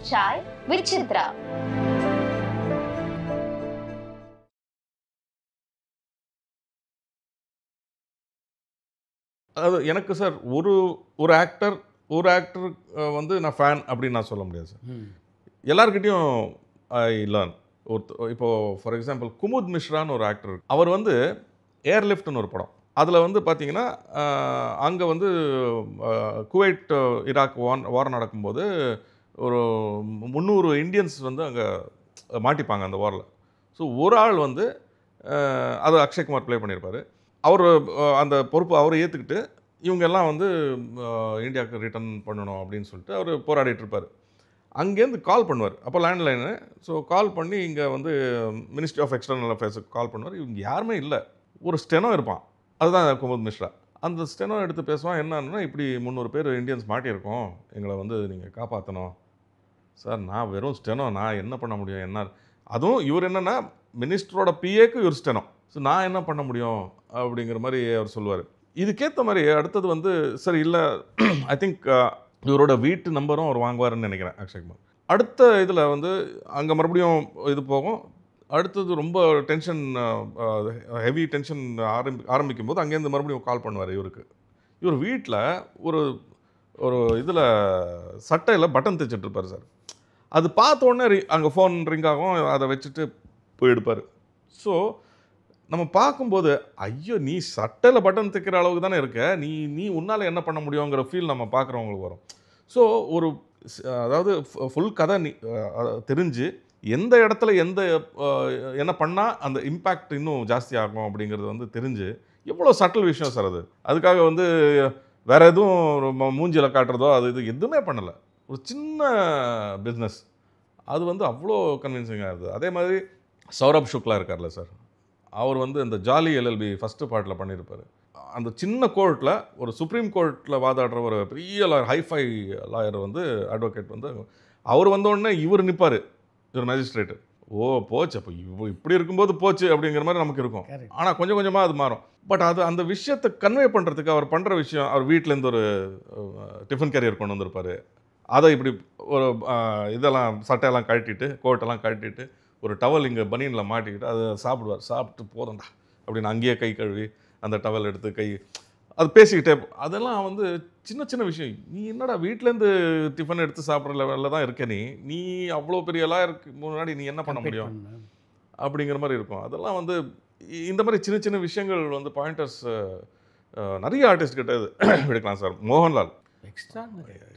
Chai with Chitra. அது எனக்கு sir ஒரு ஆக்டர் வந்து நான் ஃபேன் அப்படின்னு நான் சொல்ல முடியாது சார். எல்லாருக்கிட்டையும் ஐ லேர்ன். இப்போது ஃபார் எக்ஸாம்பிள் குமுத் மிஸ்ரான்னு ஒரு ஆக்டர், அவர் வந்து ஏர்லிஃப்ட்னு ஒரு படம், அதில் வந்து பார்த்தீங்கன்னா அங்கே வந்து குவைட் ஈராக் வார் நடக்கும்போது ஒரு 300 இந்தியன்ஸ் வந்து அங்கே மாட்டிப்பாங்க அந்த வாரில். ஸோ ஒரு ஆள் வந்து அது அக்ஷய்குமார் ப்ளே பண்ணியிருப்பார். அவர் அந்த பொறுப்பு அவரை ஏற்றுக்கிட்டு இவங்க எல்லாம் வந்து இந்தியாவுக்கு ரிட்டர்ன் பண்ணணும் அப்படின்னு சொல்லிட்டு அவர் போராடிட்டு இருப்பார். அங்கேருந்து கால் பண்ணுவார், அப்போ லேண்ட்லைனு. ஸோ கால் பண்ணி இங்கே வந்து மினிஸ்ட்ரி ஆஃப் எக்ஸ்டர்னல் அஃபேர்ஸுக்கு கால் பண்ணுவார். இவங்க யாருமே இல்லை, ஒரு ஸ்டெனோ இருப்பான், அதுதான் குமுத் மிஸ்ரா. அந்த ஸ்டெனோ எடுத்து பேசுவான், என்னன்னா இப்படி 300 பேர் இந்தியன்ஸ் மாட்டியிருக்கோம், எங்களை வந்து நீங்கள் காப்பாற்றணும். சார் நான் வெறும் ஸ்டெனோ, நான் என்ன பண்ண முடியும், என்ன அதுவும் இவர் என்னென்னா மினிஸ்டரோட பிஏக்கு இவர் ஸ்டெனோ, ஸோ நான் என்ன பண்ண முடியும் அப்படிங்கிற மாதிரி அவர் சொல்லுவார். இதுக்கேற்ற மாதிரி அடுத்தது வந்து சரி இல்லை, ஐ திங்க் இவரோட வீட்டு நம்பரும் அவர் வாங்குவார்னு நினைக்கிறேன் அக்ஷய்குமார். அடுத்த இதில் வந்து அங்கே மறுபடியும் இது போகும். அடுத்தது ரொம்ப டென்ஷன், ஹெவி டென்ஷன் ஆரம்பிக்கும் போது அங்கேருந்து மறுபடியும் கால் பண்ணுவார் இவருக்கு. இவர் வீட்டில் ஒரு ஒரு இதில் சட்டையில் பட்டன் தைச்சிட்ருப்பார் சார். அது பார்த்த உடனே அங்கே ஃபோன் ரிங் ஆகும், அதை வச்சுட்டு போய் எடுப்பார். ஸோ நம்ம பார்க்கும்போது ஐயோ நீ சட்டையில் பட்டன் தைக்கிற அளவுக்கு தானே இருக்க, நீ உன்னால் என்ன பண்ண முடியுங்கிற ஃபீல் நம்ம பார்க்குறவங்களுக்கு வரும். ஸோ ஒரு அதாவது ஃபுல் கதை தெரிஞ்சு எந்த இடத்துல என்ன பண்ணால் அந்த இம்பேக்ட் இன்னும் ஜாஸ்தி ஆகும் அப்படிங்கிறது வந்து தெரிஞ்சு எவ்வளோ சட்டில் விஷயம் சார் அது. அதுக்காக வந்து வேறு எதுவும் மூஞ்சியில் காட்டுறதோ இது எதுவுமே பண்ணலை. ஒரு சின்ன பிஸ்னஸ் அது வந்து அவ்வளோ கன்வின்சிங்காக இருக்குது. அதே மாதிரி சௌரப் சுக்லா இருக்கார்ல சார், அவர் வந்து இந்த ஜாலி எல்எல்பி ஃபஸ்ட்டு பார்ட்டில் பண்ணியிருப்பார். அந்த சின்ன கோர்ட்டில் ஒரு சுப்ரீம் கோர்ட்டில் வாதாடுற ஒரு பெரிய லாயர், ஹைஃபை லாயர் வந்து அட்வொகேட் வந்து அவர் வந்தோடனே இவர் நிற்பார், இவர் மேஜிஸ்ட்ரேட்டு. ஓ போச்சு, அப்போ இப்படி இருக்கும்போது போச்சு அப்படிங்கிற மாதிரி நமக்கு இருக்கும். ஆனால் கொஞ்சம் கொஞ்சமாக அது மாறும். பட் அது அந்த விஷயத்தை கன்வே பண்ணுறதுக்கு அவர் பண்ணுற விஷயம், அவர் வீட்டிலேருந்து ஒரு டிஃபன் கேரியர் கொண்டு வந்திருப்பார். அதை இப்படி ஒரு இதெல்லாம் சட்டையெல்லாம் கழட்டிட்டு, கோட்டெல்லாம் கழட்டிட்டு, ஒரு டவல் இங்கே பனியனில் மாட்டிக்கிட்டு அதை சாப்பிடுவார். சாப்பிட்டு போதும்டா அப்படின்னு அங்கேயே கை கழுவி அந்த டவல் எடுத்து அது பேசிக்கிட்டே, அதெல்லாம் வந்து சின்ன சின்ன விஷயம். நீ என்னடா வீட்டிலேருந்து டிஃபன் எடுத்து சாப்பிட்ற லெவலில் தான் இருக்க, நீ அவ்வளோ பெரிய லாயருக்கு முன்னாடி நீ என்ன பண்ண முடியும் அப்படிங்கிற மாதிரி இருக்கும். அதெல்லாம் வந்து இந்த மாதிரி சின்ன சின்ன விஷயங்கள் வந்து பாயிண்டர்ஸ் நிறைய ஆர்டிஸ்ட் கிட்ட எடுக்கலாம் சார். மோகன்லால்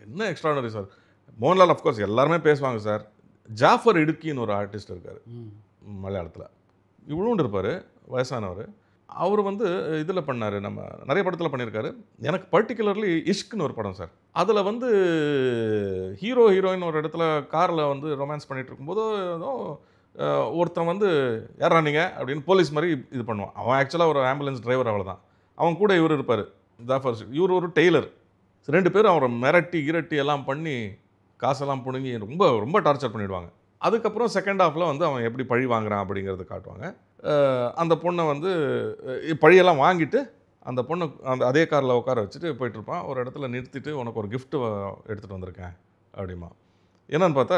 என்ன எக்ஸ்ட்ரானரி சார். மோகன்லால் அஃப்கோர்ஸ் எல்லாருமே பேசுவாங்க சார். ஜாஃபர் இடுக்கின்னு ஒரு ஆர்டிஸ்ட் இருக்கார் மலையாளத்தில், இவ்வளோண்டு இருப்பார், வயசானவர். அவர் வந்து இதில் பண்ணார், நம்ம நிறைய படத்தில் பண்ணியிருக்காரு. எனக்கு பர்டிகுலர்லி இஷ்க்னு ஒரு படம் சார், அதில் வந்து ஹீரோயின் ஒரு இடத்துல காரில் வந்து ரொமான்ஸ் பண்ணிகிட்டு இருக்கும்போது ஒருத்தன் வந்து யாரா நீங்கள் அப்படின்னு போலீஸ் மாதிரி இது பண்ணுவான். அவன் ஆக்சுவலாக ஒரு ஆம்புலன்ஸ் டிரைவர், அவ்வளோதான். அவன் கூட இவர் இருப்பார் ஜாஃபர், இவர் ஒரு டெய்லர். 2 பேரும் அவரை மிரட்டி கிரட்டி எல்லாம் பண்ணி காசெல்லாம் பிடுங்கி ரொம்ப ரொம்ப டார்ச்சர் பண்ணிவிடுவாங்க. அதுக்கப்புறம் செகண்ட் ஹாஃபில் வந்து அவன் எப்படி பழி வாங்குறான் அப்படிங்கிறத காட்டுவாங்க. அந்த பொண்ணை வந்து பழியெல்லாம் வாங்கிட்டு அந்த பொண்ணை அதே காரில் உட்கார வச்சுட்டு போயிட்டுருப்பான். ஒரு இடத்துல நிறுத்திட்டு உனக்கு ஒரு கிஃப்ட்டு எடுத்துகிட்டு வந்திருக்கேன் அப்படிமா. என்னன்னு பார்த்தா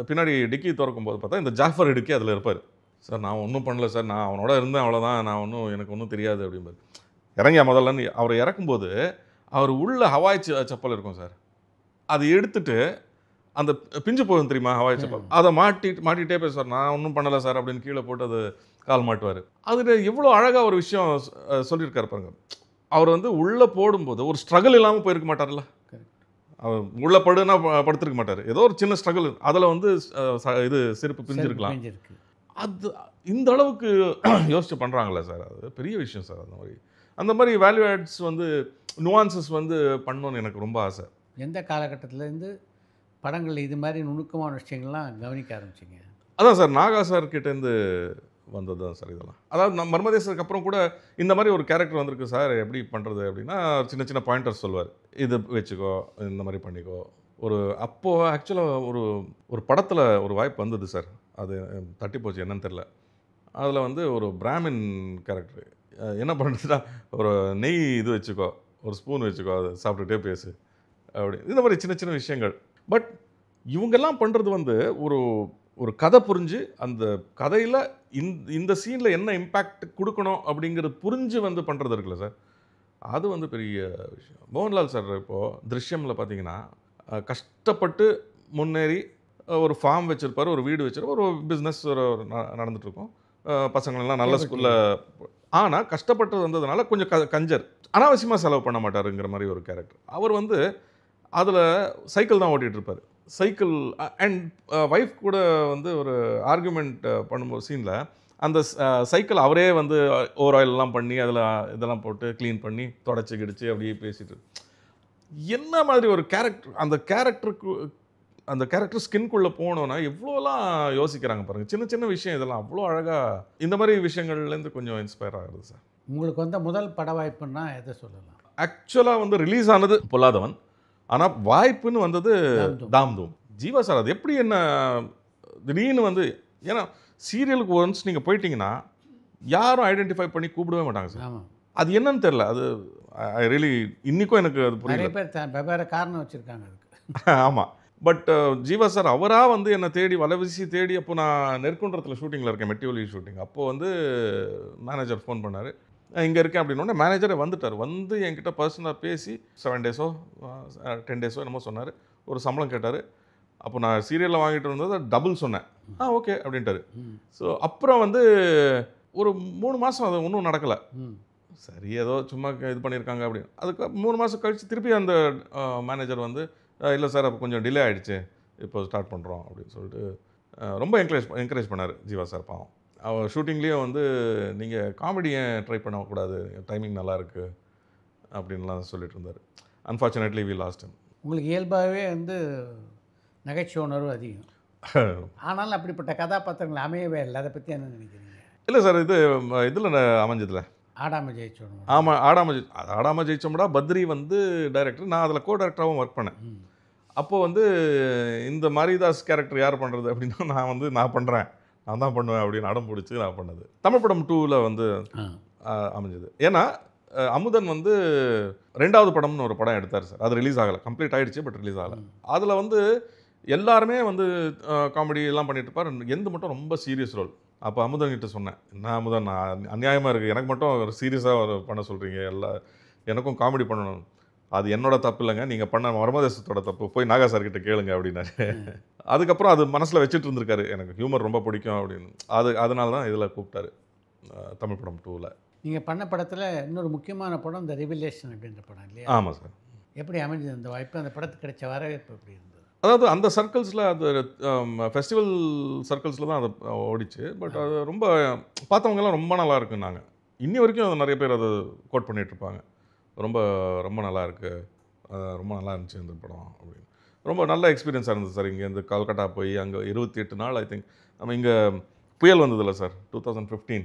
பின்னாடி டிக்கி திறக்கும்போது பார்த்தா இந்த ஜாஃபர் இடுக்கி அதில் இருப்பார். சார் நான் ஒன்றும் பண்ணல சார், நான் அவனோட இருந்தேன், அவ்வளோதான், எனக்கு ஒன்றும் தெரியாது அப்படிம்பார். இறங்கியா முதல்லன்னு அவர் இறக்கும்போது அவர் உள்ள ஹவாய் செப்பல் இருக்கும் சார், அதை எடுத்துட்டு அந்த பிஞ்சு போகும் தெரியுமா ஹவாய் செப்பல், அதை மாட்டிகிட்டே பேசுவார். நான் ஒன்றும் பண்ணலை சார் அப்படின்னு கீழே போட்டு அது கால் மாட்டுவார். அதில் எவ்வளோ அழகாக ஒரு விஷயம் சொல்லியிருக்காரு பாருங்க. அவர் வந்து உள்ளே போடும்போது ஒரு ஸ்ட்ரகிள் இல்லாமல் போயிருக்க மாட்டார்ல. அவர் உள்ளே படுனா படுத்திருக்க மாட்டார், ஏதோ ஒரு சின்ன ஸ்ட்ரகிள், அதில் வந்து இது செருப்பு பிஞ்சிருக்கலாம். அது இந்த அளவுக்கு யோசிச்சு பண்ணுறாங்களே சார், அது பெரிய விஷயம் சார். அந்த மாதிரி வேல்யூ ஆட்ஸ் வந்து நுவான்சஸ் வந்து பண்ணணும்னு எனக்கு ரொம்ப ஆசை. எந்த காலகட்டத்திலேருந்து படங்கள் இது மாதிரி நுணுக்கமான விஷயங்கள்லாம் கவனிக்க ஆரம்பிச்சிங்க? அதான் சார், நாகா சார் கிட்டேருந்து வந்தது தான் சார் இதெல்லாம். அதாவது நம்ம மர்மதேசருக்கு அப்புறம் கூட இந்த மாதிரி ஒரு கேரக்டர் வந்திருக்கு சார், எப்படி பண்ணுறது அப்படின்னா சின்ன சின்ன பாயிண்டர்ஸ் சொல்லுவார். இது வச்சுக்கோ, இந்த மாதிரி பண்ணிக்கோ. அப்போது ஆக்சுவலாக ஒரு படத்தில் ஒரு வாய்ப்பு வந்தது சார், அது தட்டி போச்சு என்னன்னு தெரில. அதில் வந்து ஒரு பிராமின் கேரக்டர் என்ன பண்ணுறதுன்னா, ஒரு நெய் இது வச்சுக்கோ, ஒரு ஸ்பூன் வச்சுக்கோ, அதை சாப்பிட்டுட்டே பேசு அப்படி. இந்த மாதிரி சின்ன சின்ன விஷயங்கள். பட் இவங்கெல்லாம் பண்ணுறது வந்து ஒரு ஒரு கதை புரிஞ்சு, அந்த கதையில் இந்த சீனில் என்ன இம்பேக்ட் கொடுக்கணும் அப்படிங்கிறது புரிஞ்சு வந்து பண்ணுறது இருக்குல்ல சார், அது வந்து பெரிய விஷயம். மோகன்லால் சார் இப்போது திருஷ்யமில் பார்த்தீங்கன்னா கஷ்டப்பட்டு முன்னேறி ஒரு ஃபார்ம் வச்சுருப்பார், ஒரு வீடு வச்சுருப்பார், ஒரு பிஸ்னஸ் நடந்துகிட்ருக்கோம், பசங்களெல்லாம் நல்ல ஸ்கூலில். ஆனால் கஷ்டப்பட்டு வந்ததுனால கொஞ்சம் கஞ்சர், அனாவசியமாக செலவு பண்ண மாட்டாருங்கிற மாதிரி ஒரு கேரக்டர். அவர் வந்து அதில் சைக்கிள் தான் ஓட்டிகிட்டு இருப்பார். சைக்கிள் அண்ட் ஒய்ஃப் கூட வந்து ஒரு ஆர்குமெண்ட் பண்ணும்போது சீனில் அந்த சைக்கிள் அவரே வந்து ஓவர் ஆயிலெலாம் பண்ணி அதில் இதெல்லாம் போட்டு க்ளீன் பண்ணி தொடச்சி கிடிச்சு அப்படியே பேசிட்டு, என்ன மாதிரி ஒரு கேரக்டர், அந்த கேரக்டர் ஸ்கின்குள்ளே போனோன்னா எவ்வளோலாம் யோசிக்கிறாங்க பாருங்கள். சின்ன சின்ன விஷயம் இதெல்லாம் அவ்வளோ அழகாக, இந்த மாதிரி விஷயங்கள்லேருந்து கொஞ்சம் இன்ஸ்பயர் ஆகுது சார். உங்களுக்கு வந்து முதல் பட வாய்ப்புன்னா எதை சொல்லலாம்? ஆக்சுவலாக வந்து ரிலீஸ் ஆனது பொல்லாதவன், ஆனால் வாய்ப்புன்னு வந்தது தாம்தூம். ஜீவா சார் அது எப்படி என்ன திடீர்னு வந்து, ஏன்னா சீரியலுக்கு ஒன்ஸ் நீங்கள் போயிட்டீங்கன்னா யாரும் ஐடென்டிஃபை பண்ணி கூப்பிடவே மாட்டாங்க சார். ஆமாம், அது என்னன்னு தெரில. அது ஐ ரியலி இன்னிக்கும் எனக்கு அது நிறைய புரியல. பேர் வெவ்வேறு காரணம் வச்சுருக்காங்க அதுக்கு. ஆமாம். பட் ஜீவா சார் அவராக வந்து என்னை தேடி வலைவீசி தேடி, அப்போ நான் நெற்குன்றத்தில் ஷூட்டிங்கில் இருக்கேன், மெட்டிவலி ஷூட்டிங். அப்போது வந்து மேனேஜர் ஃபோன் பண்ணார், இங்கே இருக்கேன் அப்படின்னோடனே மேனேஜரே வந்துட்டார். வந்து என்கிட்ட பர்சனலாக பேசி 7 டேஸோ 10 டேஸோ என்னமோ சொன்னார். ஒரு சம்பளம் கேட்டார். அப்போ நான் சீரியலில் வாங்கிட்டு இருந்தது டபுள் சொன்னேன். ஓகே அப்படின்ட்டாரு. ஸோ அப்புறம் வந்து ஒரு 3 மாதம் அது ஒன்றும் நடக்கலை. சரி ஏதோ சும்மா இது பண்ணியிருக்காங்க அப்படின்னு. அதுக்கு 3 மாதம் கழித்து திருப்பி அந்த மேனேஜர் வந்து, இல்லை சார் அப்போ கொஞ்சம் டிலே ஆகிடுச்சு, இப்போ ஸ்டார்ட் பண்ணுறோம் அப்படின்னு சொல்லிட்டு ரொம்ப என்கரேஜ் பண்ணார் ஜீவா சார். பாவம், அவர் ஷூட்டிங்லேயும் வந்து நீங்கள் காமெடி ஏன் ட்ரை பண்ணக்கூடாது, டைமிங் நல்லாயிருக்கு அப்படின்லாம் சொல்லிட்டு இருந்தார். Unfortunately we lost him. உங்களுக்கு இயல்பாகவே வந்து நகைச்சுவை உணர்வு அதிகம், ஆனாலும் அப்படிப்பட்ட கதாபாத்திரங்கள் அமையவே இல்லை. அதை பற்றி என்ன நினைக்கிறீங்க? இல்லை சார், இதில் அமைஞ்சதில்ல. ஆடாமல் ஜெயிச்சோம். ஆமாம், ஆடாமல் ஜெயிச்சோம்டா பத்ரி வந்து டைரக்டர், நான் அதில் கோ டைரக்டராகவும் ஒர்க் பண்ணேன். அப்போது வந்து இந்த மாரிதாஸ் கேரக்டர் யார் பண்ணுறது அப்படின்னா, நான் பண்ணுறேன், நான் தான் பண்ணுவேன் அப்படின்னு அடம் பிடிச்சி நான் பண்ணது. தமிழ் படம் 2ல் வந்து அமைஞ்சது. ஏன்னா அமுதன் வந்து 2வது படம்னு ஒரு படம் எடுத்தார் சார். அது ரிலீஸ் ஆகலை, கம்ப்ளீட் ஆகிடுச்சு, பட் ரிலீஸ் ஆகலை. அதில் வந்து எல்லாருமே வந்து காமெடி எல்லாம் பண்ணிட்டு இருப்பார், எந்த மட்டும் ரொம்ப சீரியஸ் ரோல். அப்போ அமுதன் கிட்ட சொன்னேன், என்ன அமுதன், நான் அநியாயமாக இருக்குது, எனக்கு மட்டும் ஒரு சீரியஸாக பண்ண சொல்கிறீங்க, எனக்கும் காமெடி பண்ணணும். அது என்னோட தப்பு இல்லைங்க, நீங்கள் பண்ண மர்மதேசத்தோட தப்பு, போய் நாகா சார் கிட்ட கேளுங்க அப்படின்னாரு. அதுக்கப்புறம் அது மனசில் வச்சுட்டு இருந்திருக்காரு, எனக்கு ஹியூமர் ரொம்ப பிடிக்கும் அப்படின்னு. அதனால தான் இதில் கூப்பிட்டாரு தமிழ் படம் 2ல். நீங்கள் பண்ண படத்தில் இன்னொரு முக்கியமான படம் இந்த ரிவிலேஷன் அப்படின்ற படம் இல்லையா? ஆமாம் சார். எப்படி அமைஞ்சது அந்த வாய்ப்பு, அந்த படத்துக்கு கிடைச்ச வரவேற்பு எப்படி இருந்தது? அதாவது அந்த சர்க்கிள்ஸில், அது ஃபெஸ்டிவல் சர்க்கிள்ஸில் தான் அது ஓடிச்சு. பட் அது ரொம்ப பார்த்தவங்கெல்லாம் ரொம்ப நல்லா இருக்குன்னாங்க. இன்னி வரைக்கும் அது நிறைய பேர் அதை கோட் பண்ணிகிட்ருப்பாங்க. ரொம்ப ரொம்ப நல்லா இருக்குது, ரொம்ப நல்லா இருந்துச்சு இந்த படம் அப்படின்னு. ரொம்ப நல்ல எக்ஸ்பீரியன்ஸாக இருந்தது சார். இங்கேருந்து கல்கட்டா போய் அங்கே 28 நாள் ஐ திங்க் நம்ம இங்கே புயல் வந்ததில்ல சார் 2015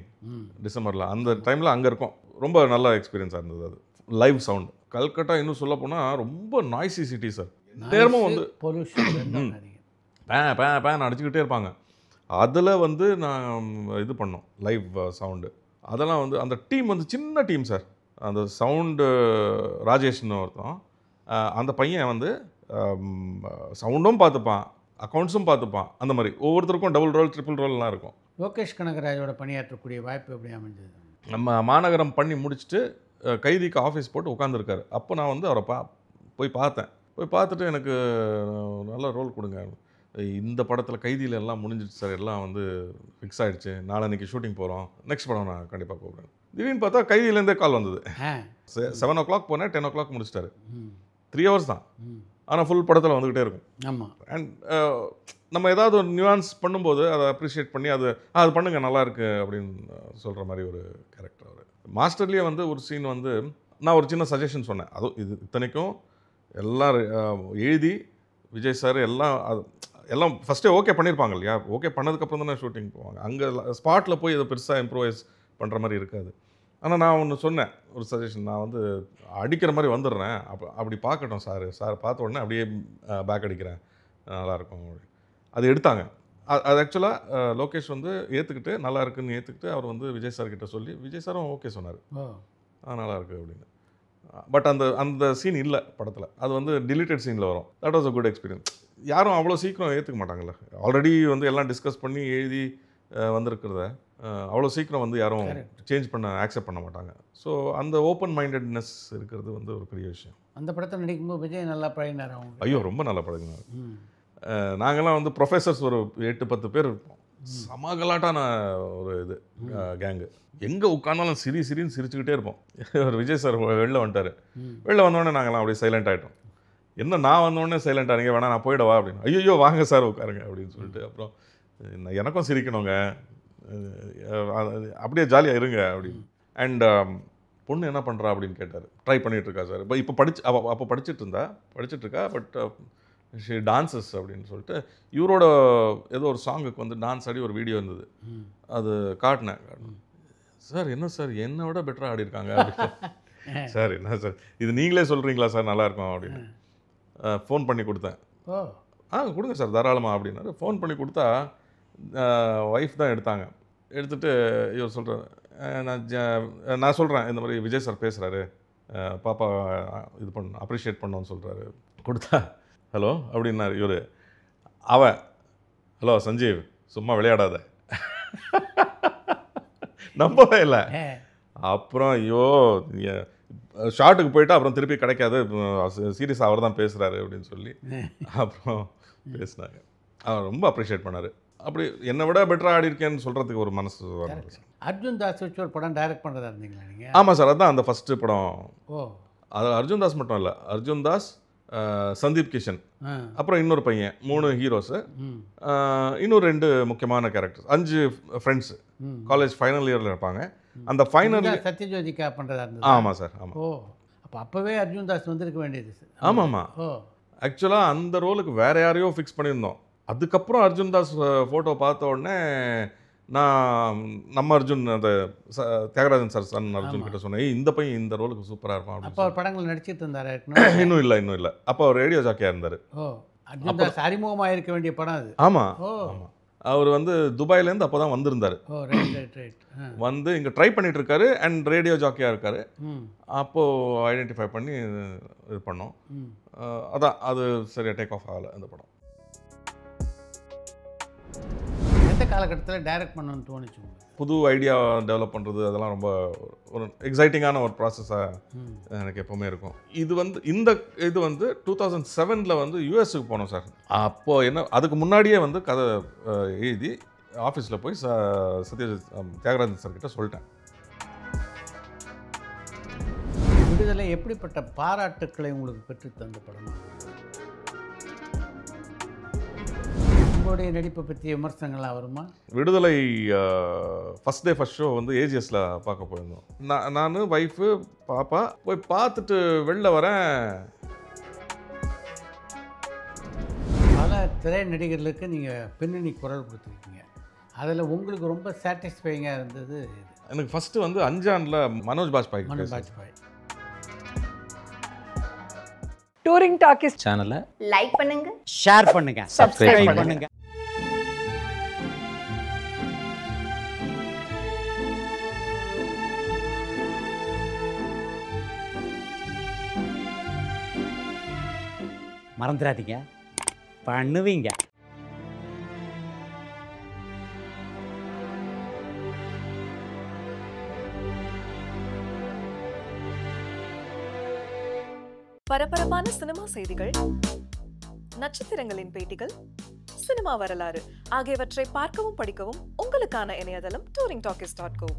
டிசம்பரில், அந்த டைமில் அங்கே இருக்கோம். ரொம்ப நல்ல எக்ஸ்பீரியன்ஸாக இருந்தது. அது லைவ் சவுண்ட். கல்கட்டா இன்னும் சொல்ல போனால் ரொம்ப நாய்ஸி சிட்டி சார். நேரமும் வந்து பொல்யூஷன் பேன் அடிச்சுக்கிட்டே இருப்பாங்க. அதில் வந்து நான் இது பண்ணோம் லைவ் சவுண்டு. அதெல்லாம் வந்து அந்த டீம் வந்து சின்ன டீம் சார். அந்த சவுண்டு ராஜேஷ்னு ஒருத்தன், அந்த பையன் வந்து சவுண்டும் பார்த்துப்பான், அக்கௌண்ட்ஸும் பார்த்துப்பான். அந்த மாதிரி ஒவ்வொருத்தருக்கும் டபுள் ரோல் ட்ரிபிள் ரோல்லாம் இருக்கும். லோகேஷ் கனகராஜோட பணியாற்றக்கூடிய வாய்ப்பு எப்படி அமைஞ்சது? நம்ம மாநகரம் பண்ணி முடிச்சுட்டு கைதிக்கு ஆஃபீஸ் போட்டு உட்காந்துருக்காரு. அப்போ நான் வந்து அவரை போய் பார்த்தேன். போய் பார்த்துட்டு, எனக்கு நல்ல ரோல் கொடுங்க, இந்த படத்தில் கைதியில் எல்லாம் முடிஞ்சிடுச்சு சார், எல்லாம் வந்து ஃபிக்ஸ் ஆகிடுச்சு, நாளைக்கு ஷூட்டிங் போகிறோம், நெக்ஸ்ட் படம் நான் கண்டிப்பாக கூப்பிட்றேன். திடீர்னு பார்த்தா கைதியிலேருந்தே கால் வந்தது. 7 o'clock போனேன், 10 o'clock முடிச்சிட்டாரு. 3 hours தான், ஆனால் ஃபுல் படத்தில் வந்துக்கிட்டே இருக்கும். ஆமாம். அண்ட் நம்ம ஏதாவது ஒரு நியூவான்ஸ் பண்ணும்போது அதை அப்ரிஷியேட் பண்ணி அது பண்ணுங்கள் நல்லாயிருக்கு அப்படின்னு சொல்கிற மாதிரி ஒரு கேரக்டர் அவர். மாஸ்டர்லேயே வந்து ஒரு சீன் வந்து நான் ஒரு சின்ன சஜஷன் சொன்னேன். அதுவும் இது இத்தனைக்கும் எல்லாம் எழுதி விஜய் சார் எல்லாம் ஃபஸ்ட்டே ஓகே பண்ணியிருப்பாங்க இல்லையா? ஓகே பண்ணதுக்கப்புறம் தானே ஷூட்டிங் போவாங்க. அங்கே ஸ்பாட்டில் போய் இதை பெருசாக இம்ப்ரோவைஸ் பண்ணுற மாதிரி இருக்காது. ஆனால் நான் ஒன்று சொன்னேன், ஒரு சஜஷன், நான் வந்து அடிக்கிற மாதிரி வந்துடுறேன், அப்படி பார்க்கட்டும் சார் பார்த்த உடனே அப்படியே பேக் அடிக்கிறேன், நல்லாயிருக்கும். அது எடுத்தாங்க. அது ஆக்சுவலாக லோகேஷ் வந்து ஏற்றுக்கிட்டு, நல்லா இருக்குன்னு ஏற்றுக்கிட்டு அவர் வந்து விஜய் சார் கிட்ட சொல்லி, விஜய் சாரும் ஓகே சொன்னார், நல்லாயிருக்கு அப்படின்னு. பட் அந்த சீன் இல்லை படத்தில். அது வந்து டிலீட்டட் சீனில் வரும். That was a good experience. யாரும் அவ்வளோ சீக்கிரம் ஏற்றுக்க மாட்டாங்கல்ல. ஆல்ரெடி வந்து எல்லாம் டிஸ்கஸ் பண்ணி எழுதி வந்திருக்கிறத அவ்வளோ சீக்கிரம் வந்து யாரும் சேஞ்ச் பண்ண ஆக்செப்ட் பண்ண மாட்டாங்க. ஸோ அந்த ஓப்பன் மைண்டட்னஸ் இருக்கிறது வந்து ஒரு பெரிய விஷயம். அந்த படத்தை நடிக்கும்போது விஜய் நல்லா பழகினார் அவங்க. ஐயோ ரொம்ப நல்லா பழகினார். நாங்கள்லாம் வந்து ப்ரொஃபஸர்ஸ் ஒரு 8-10 பேர் இருப்போம். சமகலாட்டான ஒரு இது கேங்கு. எங்கே உட்காந்தாலும் சிரின்னு சிரிச்சுக்கிட்டே இருப்போம். ஒரு விஜய் சார் வெளில வந்துட்டார். வெளில வந்தோடனே நாங்கள்லாம் அப்படியே சைலண்ட் ஆகிட்டோம். என்ன நான் வந்தோடனே சைலண்ட் ஆகிங்க, வேணா நான் போயிடவா அப்படின்னு. ஐயோ வாங்க சார் உட்காருங்க அப்படின்னு சொல்லிட்டு, அப்புறம் எனக்கும் சிரிக்கணுங்க, அப்படியே ஜாலியாக இருங்க அப்படின்னு. அண்ட் பொண்ணு என்ன பண்ணுறா அப்படின்னு கேட்டார். ட்ரை பண்ணிகிட்டு இருக்கா சார். இப்போ அப்போ படிச்சுட்டு இருக்கா. பட் ஷி டான்ஸஸ் அப்படின்னு சொல்லிட்டு இவரோட ஏதோ ஒரு சாங்குக்கு வந்து டான்ஸ் ஆடி ஒரு வீடியோ இருந்தது. அது காட்டினேன். சார் என்ன சார் என்னை விட பெட்டராக ஆடி இருக்காங்க அப்படின்னு. சார் என்ன சார் இது நீங்களே சொல்கிறீங்களா சார் நல்லாயிருக்கும் அப்படின்னு. ஃபோன் பண்ணி கொடுத்தேன். கொடுங்க சார் தாராளமாக அப்படின்னாரு. ஃபோன் பண்ணி கொடுத்தா ஒய்ஃப் தான் எடுத்தாங்க. எடுத்துகிட்டு இவர் சொல்கிறார், நான் சொல்கிறேன் இந்த மாதிரி விஜய் சார் பேசுகிறாரு, பாப்பா இது பண்ண அப்ரிஷியேட் பண்ணோன்னு சொல்கிறாரு. கொடுத்தா ஹலோ அப்படின்னாரு இவர். அவன் ஹலோ சஞ்சீவ் சும்மா விளையாடாத. நம்பவே இல்லை. அப்புறம் ஐயோ ஷார்ட்டுக்கு போயிட்டு அப்புறம் திருப்பி கிடைக்காது, சீரியஸாக அவர் தான் பேசுகிறாரு அப்படின்னு சொல்லி அப்புறம் பேசினாங்க. அவர் ரொம்ப அப்ரிஷியேட் பண்ணார். அப்படி என்னை விட பெட்டராக ஆடி இருக்கேன்னு சொல்கிறதுக்கு ஒரு மனசு வரணும் சார். அர்ஜுன் தாஸ் வச்சு ஒரு படம் டைரக்ட் பண்ணுறதா இருந்தீங்களா நீங்கள்? ஆமாம் சார், அதுதான் அந்த ஃபஸ்ட்டு படம். அது அர்ஜுன் தாஸ் மட்டும் இல்லை, அர்ஜுன் தாஸ், சந்தீப் கிஷன், அப்புறம் இன்னொரு பையன், 3 ஹீரோஸு, இன்னும் 2 முக்கியமான கேரக்டர்ஸ், 5 ஃப்ரெண்ட்ஸு காலேஜ் ஃபைனல் இயரில் இருப்பாங்க. அந்த ஃபைனல் சத்யஜோதிகா பண்ணுறதா இருந்தது. ஆமாம் சார். ஆமாம். அப்போவே அர்ஜுன் தாஸ் வந்திருக்க வேண்டியது சார். ஆமாம்மா. ஆக்சுவலாக அந்த ரோலுக்கு வேறு யாரையோ ஃபிக்ஸ் பண்ணியிருந்தோம். அதுக்கப்புறம் அர்ஜுன் தாஸ் ஃபோட்டோ பார்த்த உடனே நான் நம்ம அர்ஜுன் அந்த தியாகராஜன் சார் சன் அர்ஜுன் கிட்ட சொன்னேன், இந்த பையன் இந்த ரோலுக்கு சூப்பராக இருப்பான். அப்போ அவர் படங்கள் நடிச்சிட்டு இருந்தார். இன்னும் இல்லை. அப்போ அவர் ரேடியோ ஜாக்கியாக இருந்தார். அர்ஜுன் தாஸ் அறிமுகமாக இருக்க வேண்டிய படம் அது. ஆமாம். அவர் வந்து துபாயிலேருந்து அப்போ தான் வந்திருந்தார். வந்து இங்கே ட்ரை பண்ணிட்டு இருக்காரு அண்ட் ரேடியோ ஜாக்கியாக இருக்கார். அப்போது ஐடென்டிஃபை பண்ணி இது பண்ணோம். அதான் அது சரியாக டேக் ஆஃப் ஆகலை அந்த படம். எந்த காலகட்டத்தில் டைரக்ட் பண்ணணும்னு தோணுச்சு? புது ஐடியா டெவலப் பண்ணுறது அதெல்லாம் ரொம்ப ஒரு எக்ஸைட்டிங்கான ஒரு ப்ராசஸாக எனக்கு எப்போவுமே இருக்கும். இது வந்து 2007 வந்து யூஎஸ்க்கு போனோம் சார். அப்போது என்ன அதுக்கு முன்னாடியே வந்து கதை எழுதி ஆஃபீஸில் போய் தியாகராஜன் சார் கிட்ட சொல்லிட்டேன். விடுதலை எப்படிப்பட்ட பாராட்டுக்களை உங்களுக்கு பெற்று தந்த படம்? உங்களுடைய நடிப்பை பற்றி விமர்சனங்கள்லாம் வருமா? விடுதலை ஃபஸ்ட் டே ஃபஸ்ட் ஷோ வந்து ஏஜிஎஸில் பார்க்க போயிருந்தோம். நான் ஒய்ஃபு பாப்பா போய் பார்த்துட்டு வெளில வரேன். பல திரை நடிகர்களுக்கு நீங்கள் பின்னணி குரல் கொடுத்துருக்கீங்க. அதில் உங்களுக்கு ரொம்ப சாட்டிஸ்ஃபைங்காக இருந்தது எனக்கு ஃபஸ்ட்டு வந்து அஞ்சானில் மனோஜ் பாஜ்பாய். டூரிங் டாக்கீஸ் சேனலை லைக் பண்ணுங்க, ஷேர் பண்ணுங்க, சப்ஸ்கிரைப் பண்ணுங்க. மறந்துடாதீங்க, பண்ணுவீங்க. பரபரப்பான சினிமா செய்திகள், நட்சத்திரங்களின் பேட்டிகள், சினிமா வரலாறு ஆகியவற்றை பார்க்கவும் படிக்கவும் உங்களுக்கான இணையதளம் touringtalkies.co.